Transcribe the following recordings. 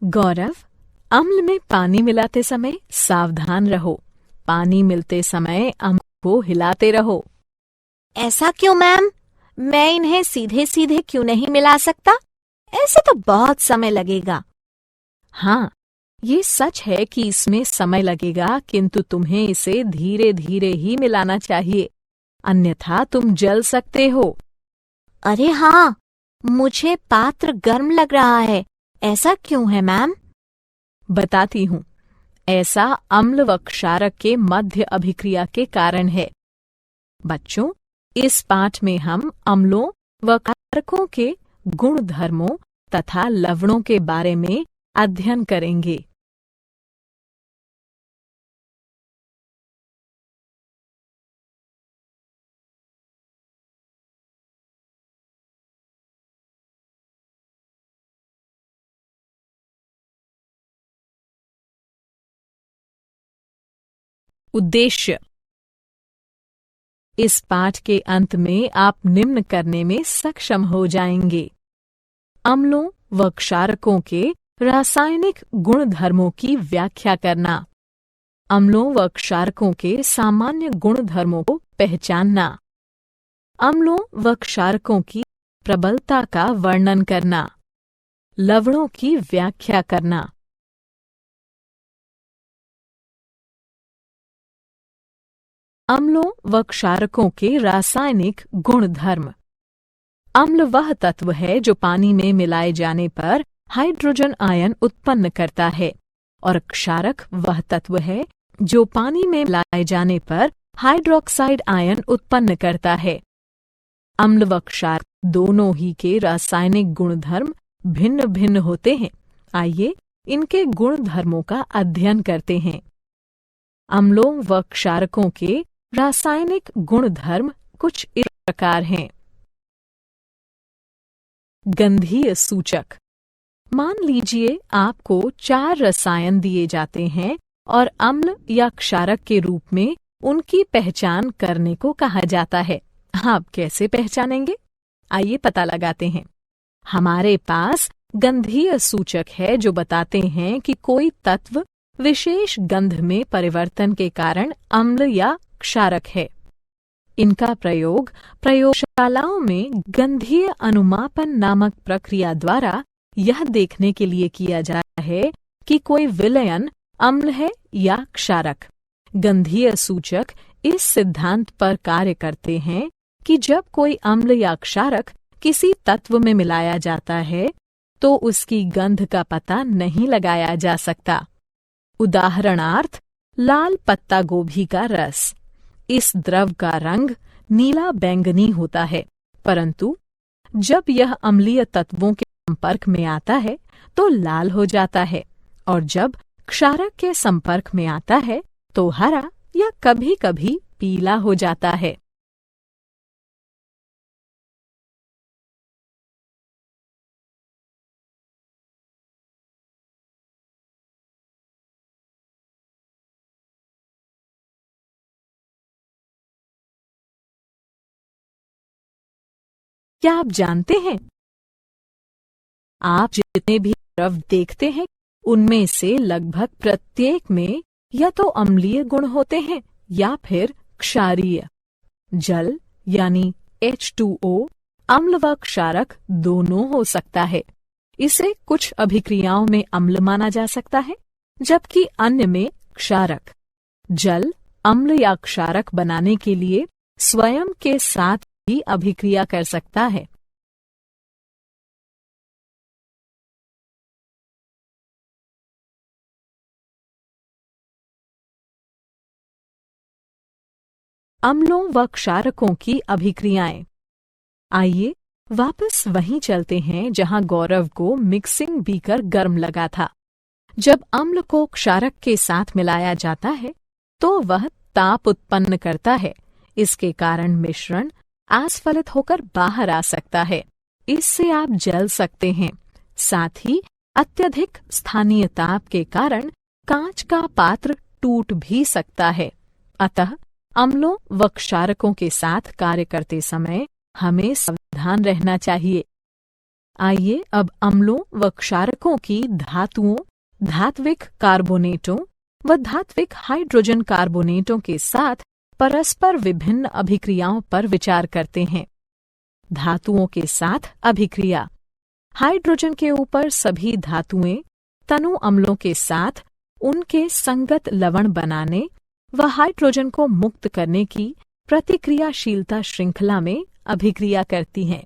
गौरव, अम्ल में पानी मिलाते समय सावधान रहो। पानी मिलते समय अम्ल को हिलाते रहो। ऐसा क्यों मैम? मैं इन्हें सीधे सीधे क्यों नहीं मिला सकता? ऐसे तो बहुत समय लगेगा। हाँ, ये सच है कि इसमें समय लगेगा, किंतु तुम्हें इसे धीरे धीरे ही मिलाना चाहिए, अन्यथा तुम जल सकते हो। अरे हाँ, मुझे पात्र गर्म लग रहा है। ऐसा क्यों है मैम? बताती हूँ। ऐसा अम्ल व क्षारक के मध्य अभिक्रिया के कारण है। बच्चों, इस पाठ में हम अम्लों व क्षारकों के गुण धर्मों तथा लवणों के बारे में अध्ययन करेंगे। उद्देश्य। इस पाठ के अंत में आप निम्न करने में सक्षम हो जाएंगे। अम्लों व क्षारकों के रासायनिक गुण धर्मों की व्याख्या करना। अम्लों व क्षारकों के सामान्य गुण धर्मों को पहचानना। अम्लों व क्षारकों की प्रबलता का वर्णन करना। लवणों की व्याख्या करना। अम्लों व क्षारकों के रासायनिक गुण धर्म। अम्ल वह तत्व है जो पानी में मिलाए जाने पर हाइड्रोजन आयन उत्पन्न करता है, और क्षारक वह तत्व है जो पानी में मिलाए जाने पर हाइड्रोक्साइड आयन उत्पन्न करता है। अम्ल व क्षार दोनों ही के रासायनिक गुणधर्म भिन्न भिन्न होते हैं। आइए इनके गुण धर्मों का अध्ययन करते हैं। अम्लों व क्षारकों के रासायनिक गुणधर्म कुछ इस प्रकार हैं। गंधीय सूचक। मान लीजिए आपको 4 रसायन दिए जाते हैं और अम्ल या क्षारक के रूप में उनकी पहचान करने को कहा जाता है। आप कैसे पहचानेंगे? आइए पता लगाते हैं। हमारे पास गंधीय सूचक है जो बताते हैं कि कोई तत्व विशेष गंध में परिवर्तन के कारण अम्ल या क्षारक है। इनका प्रयोग प्रयोगशालाओं में गंधीय अनुमापन नामक प्रक्रिया द्वारा यह देखने के लिए किया जाता है कि कोई विलयन अम्ल है या क्षारक। गंधीय सूचक इस सिद्धांत पर कार्य करते हैं कि जब कोई अम्ल या क्षारक किसी तत्व में मिलाया जाता है तो उसकी गंध का पता नहीं लगाया जा सकता। उदाहरणार्थ, लाल पत्ता गोभी का रस। इस द्रव का रंग नीला बैंगनी होता है, परंतु जब यह अम्लीय तत्वों के संपर्क में आता है तो लाल हो जाता है, और जब क्षारक के संपर्क में आता है तो हरा या कभी-कभी पीला हो जाता है। क्या आप जानते हैं, आप जितने भी द्रव देखते हैं उनमें से लगभग प्रत्येक में या तो अम्लीय गुण होते हैं या फिर क्षारीय। जल यानी H2O अम्ल व क्षारक दोनों हो सकता है। इसे कुछ अभिक्रियाओं में अम्ल माना जा सकता है, जबकि अन्य में क्षारक। जल अम्ल या क्षारक बनाने के लिए स्वयं के साथ ही अभिक्रिया कर सकता है। अम्लों व क्षारकों की अभिक्रियाएं। आइए वापस वहीं चलते हैं जहां गौरव को मिक्सिंग बीकर गर्म लगा था। जब अम्ल को क्षारक के साथ मिलाया जाता है तो वह ताप उत्पन्न करता है। इसके कारण मिश्रण आस्फलित होकर बाहर आ सकता है। इससे आप जल सकते हैं। साथ ही अत्यधिक स्थानीय ताप के कारण कांच का पात्र टूट भी सकता है। अतः अम्लों व क्षारकों के साथ कार्य करते समय हमें सावधान रहना चाहिए। आइए अब अम्लों व क्षारकों की धातुओं, धात्विक कार्बोनेटों व धात्विक हाइड्रोजन कार्बोनेटों के साथ परस्पर विभिन्न अभिक्रियाओं पर विचार करते हैं। धातुओं के साथ अभिक्रिया। हाइड्रोजन के ऊपर सभी धातुएं तनु अम्लों के साथ उनके संगत लवण बनाने व हाइड्रोजन को मुक्त करने की प्रतिक्रियाशीलता श्रृंखला में अभिक्रिया करती हैं।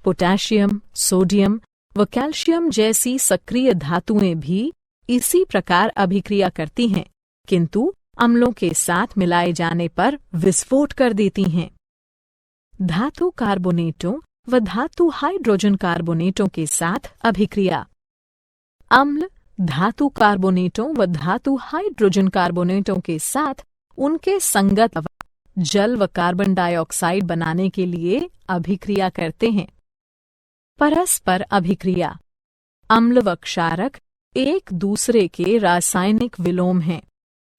पोटेशियम, सोडियम व कैल्शियम जैसी सक्रिय धातुएं भी इसी प्रकार अभिक्रिया करती हैं, किंतु अम्लों के साथ मिलाए जाने पर विस्फोट कर देती हैं। धातु कार्बोनेटों व धातु हाइड्रोजन कार्बोनेटों के साथ अभिक्रिया। अम्ल धातु कार्बोनेटों व धातु हाइड्रोजन कार्बोनेटों के साथ उनके संगत जल व कार्बन डाइऑक्साइड बनाने के लिए अभिक्रिया करते हैं। परस्पर अभिक्रिया। अम्ल व क्षारक एक दूसरे के रासायनिक विलोम हैं।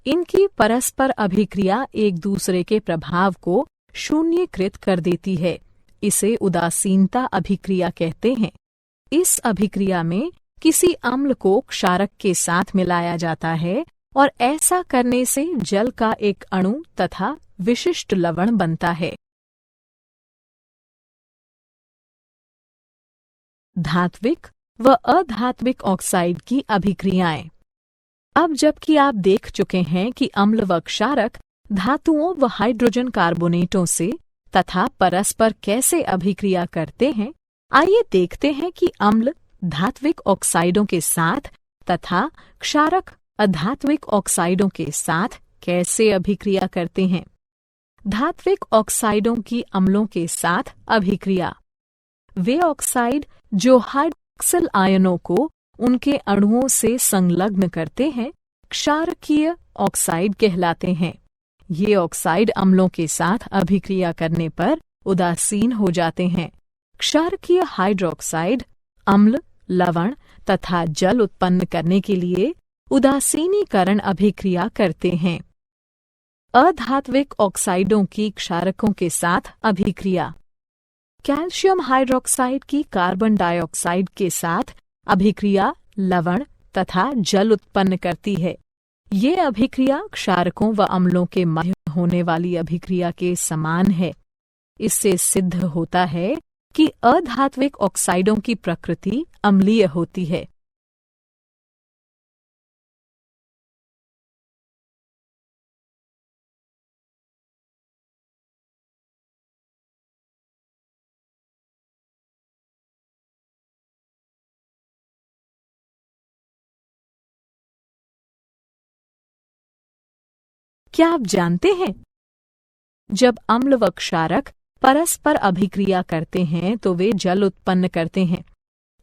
इनकी परस्पर अभिक्रिया एक दूसरे के प्रभाव को शून्यकृत कर देती है। इसे उदासीनता अभिक्रिया कहते हैं। इस अभिक्रिया में किसी अम्ल को क्षारक के साथ मिलाया जाता है और ऐसा करने से जल का एक अणु तथा विशिष्ट लवण बनता है। धात्विक व अधात्विक ऑक्साइड की अभिक्रियाएं। अब जबकि आप देख चुके हैं कि अम्ल व क्षारक धातुओं व हाइड्रोजन कार्बोनेटों से तथा परस्पर कैसे अभिक्रिया करते हैं, आइए देखते हैं कि अम्ल धात्विक ऑक्साइडों के साथ तथा क्षारक अधात्विक ऑक्साइडों के साथ कैसे अभिक्रिया करते हैं। धात्विक ऑक्साइडों की अम्लों के साथ अभिक्रिया। वे ऑक्साइड जो हाइड्रोक्सिल आयनों को उनके अणुओं से संलग्न करते हैं, क्षारकीय ऑक्साइड कहलाते हैं। ये ऑक्साइड अम्लों के साथ अभिक्रिया करने पर उदासीन हो जाते हैं। क्षारकीय हाइड्रोक्साइड अम्ल, लवण तथा जल उत्पन्न करने के लिए उदासीनीकरण अभिक्रिया करते हैं। अधात्विक ऑक्साइडों की क्षारकों के साथ अभिक्रिया। कैल्शियम हाइड्रोक्साइड की कार्बन डाइऑक्साइड के साथ अभिक्रिया लवण तथा जल उत्पन्न करती है। ये अभिक्रिया क्षारकों व अम्लों के मध्य होने वाली अभिक्रिया के समान है। इससे सिद्ध होता है कि अधात्विक ऑक्साइडों की प्रकृति अम्लीय होती है। क्या आप जानते हैं, जब अम्ल व क्षारक परस्पर अभिक्रिया करते हैं तो वे जल उत्पन्न करते हैं।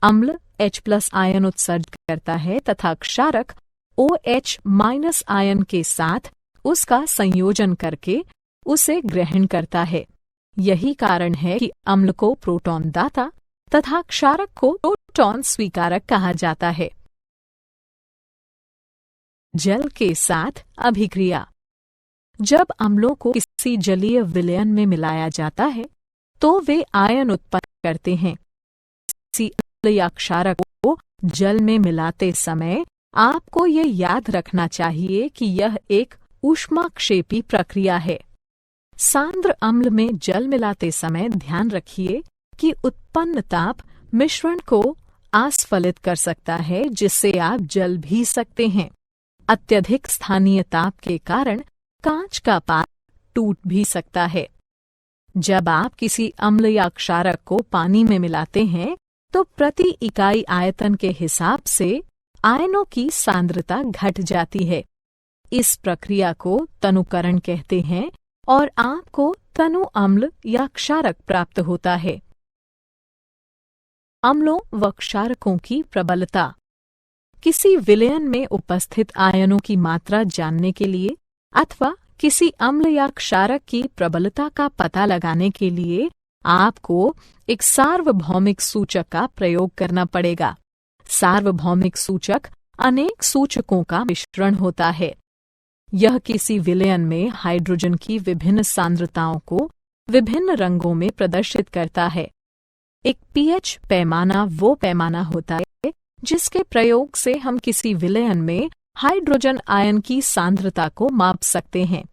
अम्ल H+ आयन उत्सर्जित करता है तथा क्षारक OH- आयन के साथ उसका संयोजन करके उसे ग्रहण करता है। यही कारण है कि अम्ल को प्रोटॉन दाता तथा क्षारक को प्रोटॉन स्वीकारक कहा जाता है। जल के साथ अभिक्रिया। जब अम्लों को किसी जलीय विलयन में मिलाया जाता है तो वे आयन उत्पन्न करते हैं। किसी अम्ल या क्षारक को जल में मिलाते समय आपको यह याद रखना चाहिए कि यह एक ऊष्माक्षेपी प्रक्रिया है। सांद्र अम्ल में जल मिलाते समय ध्यान रखिए कि उत्पन्न ताप मिश्रण को आस्फलित कर सकता है, जिससे आप जल भी सकते हैं। अत्यधिक स्थानीय ताप के कारण कांच का पात्र टूट भी सकता है। जब आप किसी अम्ल या क्षारक को पानी में मिलाते हैं तो प्रति इकाई आयतन के हिसाब से आयनों की सांद्रता घट जाती है। इस प्रक्रिया को तनुकरण कहते हैं और आपको तनु अम्ल या क्षारक प्राप्त होता है। अम्लों व क्षारकों की प्रबलता। किसी विलयन में उपस्थित आयनों की मात्रा जानने के लिए अथवा किसी अम्ल या क्षारक की प्रबलता का पता लगाने के लिए आपको एक सार्वभौमिक सूचक का प्रयोग करना पड़ेगा। सार्वभौमिक सूचक अनेक सूचकों का मिश्रण होता है। यह किसी विलयन में हाइड्रोजन की विभिन्न सांद्रताओं को विभिन्न रंगों में प्रदर्शित करता है। एक पीएच पैमाना वो पैमाना होता है जिसके प्रयोग से हम किसी विलयन में हाइड्रोजन आयन की सांद्रता को माप सकते हैं।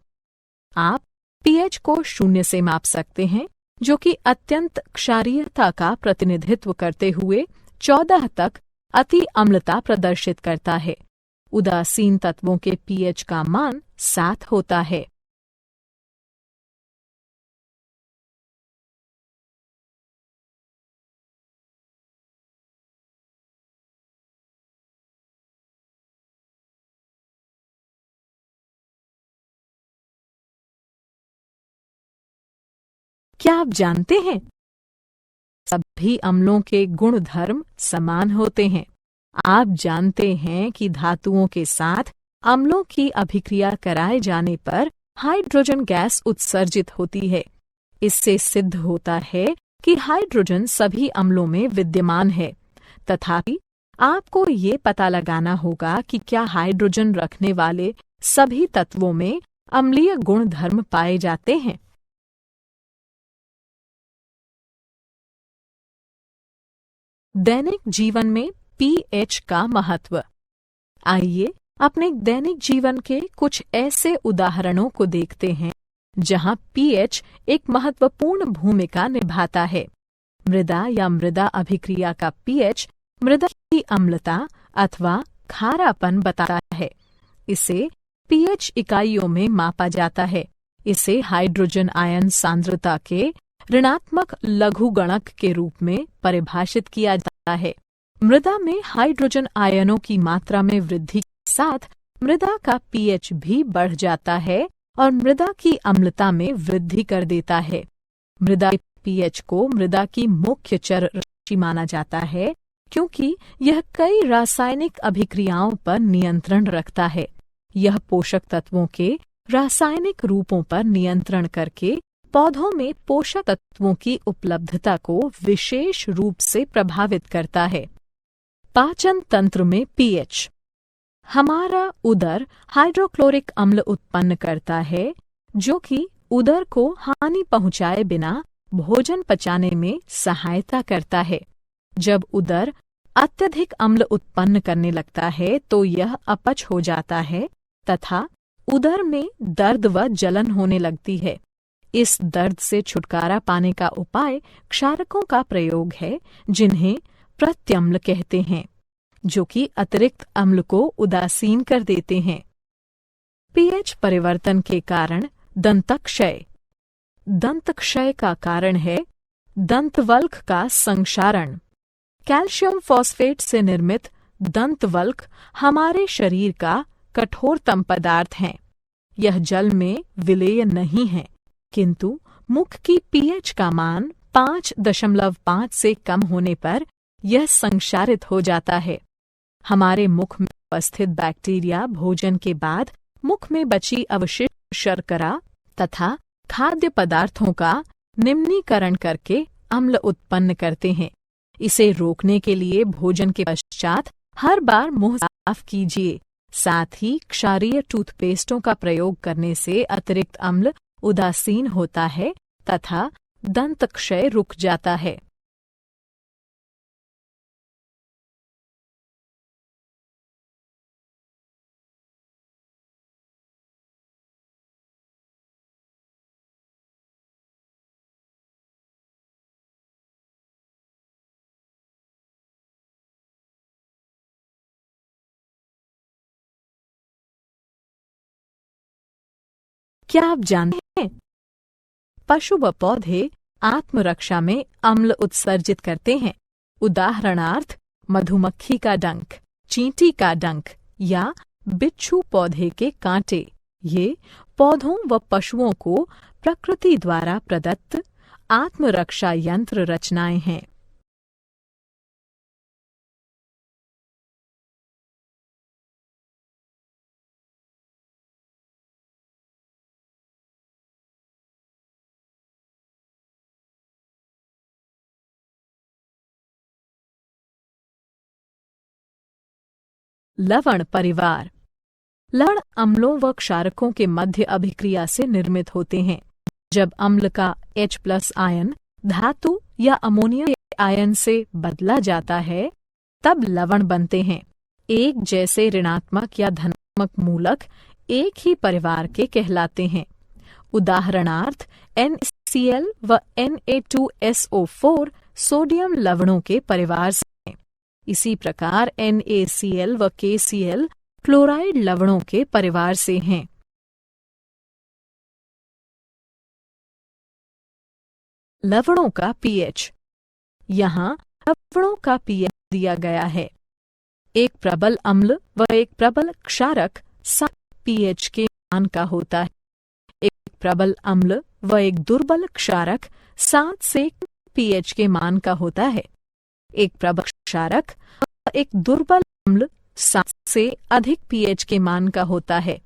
आप पीएच को 0 से माप सकते हैं, जो कि अत्यंत क्षारीयता का प्रतिनिधित्व करते हुए 14 तक अति अम्लता प्रदर्शित करता है। उदासीन तत्वों के पीएच का मान 7 होता है। क्या आप जानते हैं सभी अम्लों के गुणधर्म समान होते हैं? आप जानते हैं कि धातुओं के साथ अम्लों की अभिक्रिया कराए जाने पर हाइड्रोजन गैस उत्सर्जित होती है। इससे सिद्ध होता है कि हाइड्रोजन सभी अम्लों में विद्यमान है। तथापि आपको ये पता लगाना होगा कि क्या हाइड्रोजन रखने वाले सभी तत्वों में अम्लीय गुणधर्म पाए जाते हैं। दैनिक जीवन में पीएच का महत्व। आइए अपने दैनिक जीवन के कुछ ऐसे उदाहरणों को देखते हैं जहां पीएच एक महत्वपूर्ण भूमिका निभाता है। मृदा या मृदा अभिक्रिया का पीएच मृदा की अम्लता अथवा खारापन बताता है। इसे पीएच इकाइयों में मापा जाता है। इसे हाइड्रोजन आयन सांद्रता के ऋणात्मक लघुगणक के रूप में परिभाषित किया जाता है। मृदा में हाइड्रोजन आयनों की मात्रा में वृद्धि के साथ मृदा का पीएच भी बढ़ जाता है और मृदा की अम्लता में वृद्धि कर देता है। मृदा के पीएच को मृदा की मुख्य चर राशि माना जाता है क्योंकि यह कई रासायनिक अभिक्रियाओं पर नियंत्रण रखता है। यह पोषक तत्वों के रासायनिक रूपों पर नियंत्रण करके पौधों में पोषक तत्वों की उपलब्धता को विशेष रूप से प्रभावित करता है। पाचन तंत्र में पीएच। हमारा उदर हाइड्रोक्लोरिक अम्ल उत्पन्न करता है जो कि उदर को हानि पहुंचाए बिना भोजन पचाने में सहायता करता है। जब उदर अत्यधिक अम्ल उत्पन्न करने लगता है तो यह अपच हो जाता है तथा उदर में दर्द व जलन होने लगती है। इस दर्द से छुटकारा पाने का उपाय क्षारकों का प्रयोग है जिन्हें प्रत्यम्ल कहते हैं, जो कि अतिरिक्त अम्ल को उदासीन कर देते हैं। पीएच परिवर्तन के कारण दंतक्षय। दंतक्षय का कारण है दंतवल्क का संक्षारण। कैल्शियम फॉस्फेट से निर्मित दंतवल्क हमारे शरीर का कठोरतम पदार्थ हैं। यह जल में विलेय नहीं है, किंतु मुख की पीएच का मान 5.5 से कम होने पर यह संक्षारित हो जाता है। हमारे मुख में उपस्थित बैक्टीरिया भोजन के बाद मुख में बची अवशिष्ट शर्करा तथा खाद्य पदार्थों का निम्नीकरण करके अम्ल उत्पन्न करते हैं। इसे रोकने के लिए भोजन के पश्चात हर बार मुंह साफ कीजिए। साथ ही क्षारीय टूथपेस्टों का प्रयोग करने से अतिरिक्त अम्ल उदासीन होता है तथा दंतक्षय रुक जाता है। क्या आप जानते हैं पशु व पौधे आत्मरक्षा में अम्ल उत्सर्जित करते हैं। उदाहरणार्थ मधुमक्खी का डंक, चींटी का डंक या बिच्छू पौधे के कांटे। ये पौधों व पशुओं को प्रकृति द्वारा प्रदत्त आत्मरक्षा यंत्र रचनाएं हैं। लवण परिवार। लवण अम्लों व क्षारकों के मध्य अभिक्रिया से निर्मित होते हैं। जब अम्ल का H+ आयन धातु या अमोनिया आयन से बदला जाता है तब लवण बनते हैं। एक जैसे ऋणात्मक या धनात्मक मूलक एक ही परिवार के कहलाते हैं। उदाहरणार्थ NaCl व Na2SO4 सोडियम लवणों के परिवार से हैं। इसी प्रकार NaCl व KCl क्लोराइड लवणों के परिवार से हैं। लवणों का pH। यहाँ लवणों का pH दिया गया है। एक प्रबल अम्ल व एक प्रबल क्षारक 7 pH के मान का होता है। एक प्रबल अम्ल व एक दुर्बल क्षारक 7 से pH के मान का होता है। एक प्रबल क्षारक व एक दुर्बल अम्ल 7 से अधिक pH के मान का होता है।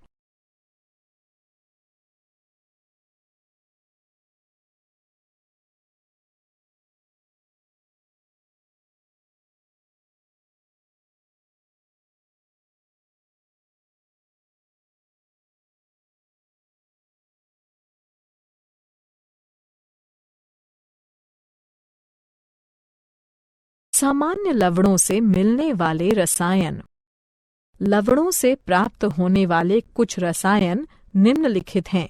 सामान्य लवणों से मिलने वाले रसायन। लवणों से प्राप्त होने वाले कुछ रसायन निम्नलिखित हैं।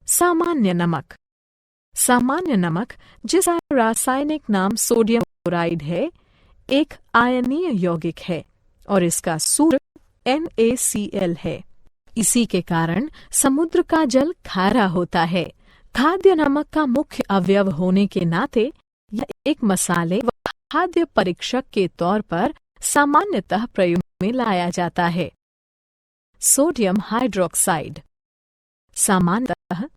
सामान्य नमक। सामान्य नमक, जिसका रासायनिक नाम सोडियम क्लोराइड है, एक आयनीय यौगिक है और इसका सूत्र NaCl है। इसी के कारण समुद्र का जल खारा होता है। खाद्य नमक का मुख्य अवयव होने के नाते यह एक मसाले व खाद्य परीक्षक के तौर पर सामान्यतः प्रयोग में लाया जाता है। Sodium hydroxide. सामान्यतः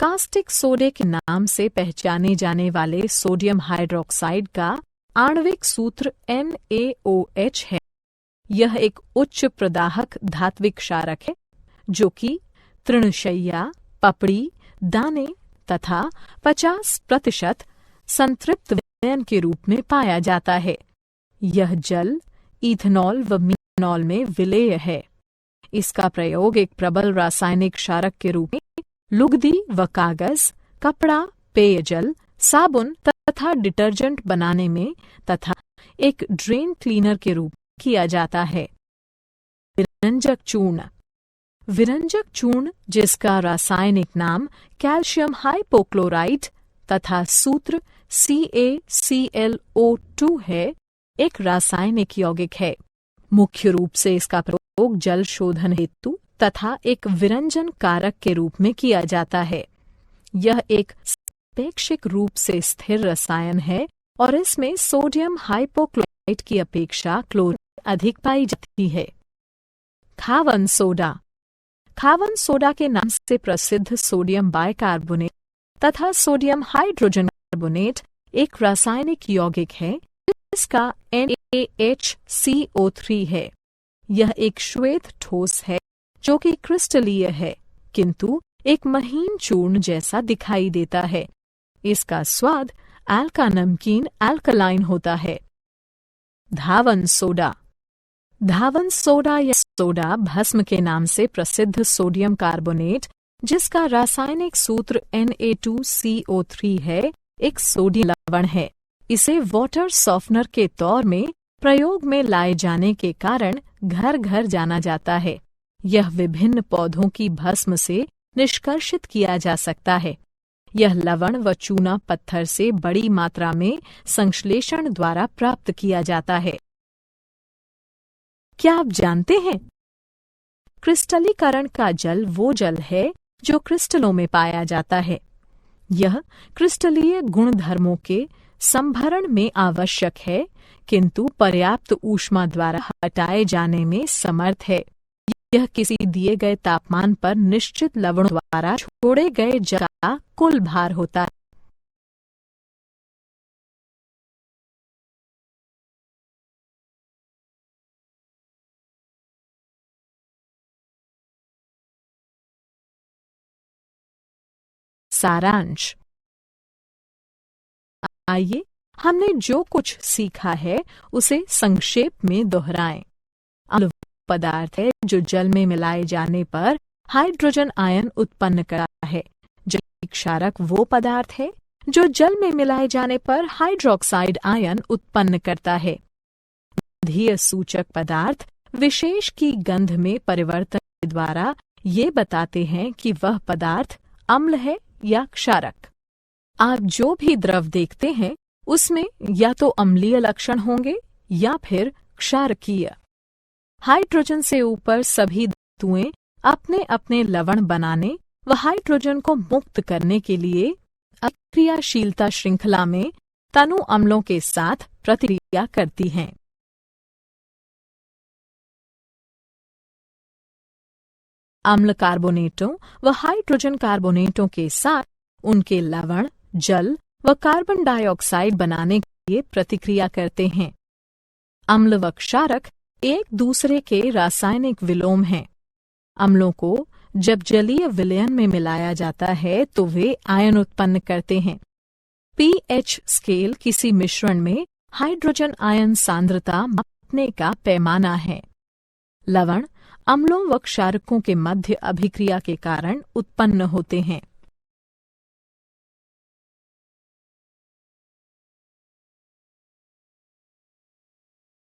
कास्टिक सोडे के नाम से पहचाने जाने वाले सोडियम हाइड्रोक्साइड का आणविक सूत्र NaOH है। यह एक उच्च प्रदाहक धात्विक क्षारक है जो कि तृणशय्या, पपड़ी, दाने तथा 50% संतृप्त विलयन के रूप में पाया जाता है। यह जल, इथेनॉल व मीथेनॉल में विलेय है। इसका प्रयोग एक प्रबल रासायनिक क्षारक के रूप में लुगदी व कागज, कपड़ा, पेयजल, साबुन तथा डिटर्जेंट बनाने में तथा एक ड्रेन क्लीनर के रूप में किया जाता है। विरंजक चूर्ण। विरंजक चूर्ण, जिसका रासायनिक नाम कैल्शियम हाइपोक्लोराइट तथा सूत्र CaClO2 है, एक रासायनिक यौगिक है। मुख्य रूप से इसका प्रयोग जल शोधन हेतु तथा एक विरंजन कारक के रूप में किया जाता है। यह एक सापेक्षिक रूप से स्थिर रसायन है और इसमें सोडियम हाइपोक्लोराइट की अपेक्षा क्लोरीन अधिक पाई जाती है। खावन सोडा। खावन सोडा के नाम से प्रसिद्ध सोडियम बाइकार्बोनेट तथा सोडियम हाइड्रोजन कार्बोनेट एक रासायनिक यौगिक है जिसका NaHCO3 है। यह एक श्वेत ठोस है जो कि क्रिस्टलीय है किंतु एक महीन चूर्ण जैसा दिखाई देता है। इसका स्वाद अल्का नमकीन अल्कलाइन होता है। धावन सोडा। धावन सोडा या सोडा भस्म के नाम से प्रसिद्ध सोडियम कार्बोनेट, जिसका रासायनिक सूत्र Na2CO3 है, एक सोडियम लवण है। इसे वाटर सॉफ्टनर के तौर में प्रयोग में लाए जाने के कारण घर घर जाना जाता है। यह विभिन्न पौधों की भस्म से निष्कर्षित किया जा सकता है। यह लवण व चूना पत्थर से बड़ी मात्रा में संश्लेषण द्वारा प्राप्त किया जाता है। क्या आप जानते हैं? क्रिस्टलीकरण का जल वो जल है जो क्रिस्टलों में पाया जाता है। यह क्रिस्टलीय गुणधर्मों के संभरण में आवश्यक है किंतु पर्याप्त ऊष्मा द्वारा हटाए जाने में समर्थ है। यह किसी दिए गए तापमान पर निश्चित लवणों द्वारा छोड़े गए जल का कुल भार होता है। सारांश। आइए हमने जो कुछ सीखा है उसे संक्षेप में दोहराएं। अम्ल पदार्थ है जो जल में मिलाए जाने पर हाइड्रोजन आयन उत्पन्न करता है। जल क्षारक वो पदार्थ है जो जल में मिलाए जाने पर हाइड्रोक्साइड आयन उत्पन्न करता है। गंधीय सूचक पदार्थ विशेष की गंध में परिवर्तन के द्वारा ये बताते हैं कि वह पदार्थ अम्ल है या क्षारक। आप जो भी द्रव देखते हैं उसमें या तो अम्लीय लक्षण होंगे या फिर क्षारकीय। हाइड्रोजन से ऊपर सभी धातुएं अपने अपने लवण बनाने व हाइड्रोजन को मुक्त करने के लिए अक्रियाशीलता श्रृंखला में तनु अम्लों के साथ प्रतिक्रिया करती हैं। अम्ल कार्बोनेटों व हाइड्रोजन कार्बोनेटों के साथ उनके लवण, जल व कार्बन डाइऑक्साइड बनाने के लिए प्रतिक्रिया करते हैं। अम्ल व क्षारक एक दूसरे के रासायनिक विलोम हैं। अम्लों को जब जलीय विलयन में मिलाया जाता है तो वे आयन उत्पन्न करते हैं। पीएच स्केल किसी मिश्रण में हाइड्रोजन आयन सांद्रता मापने का पैमाना है। लवण अम्लों व क्षारकों के मध्य अभिक्रिया के कारण उत्पन्न होते हैं।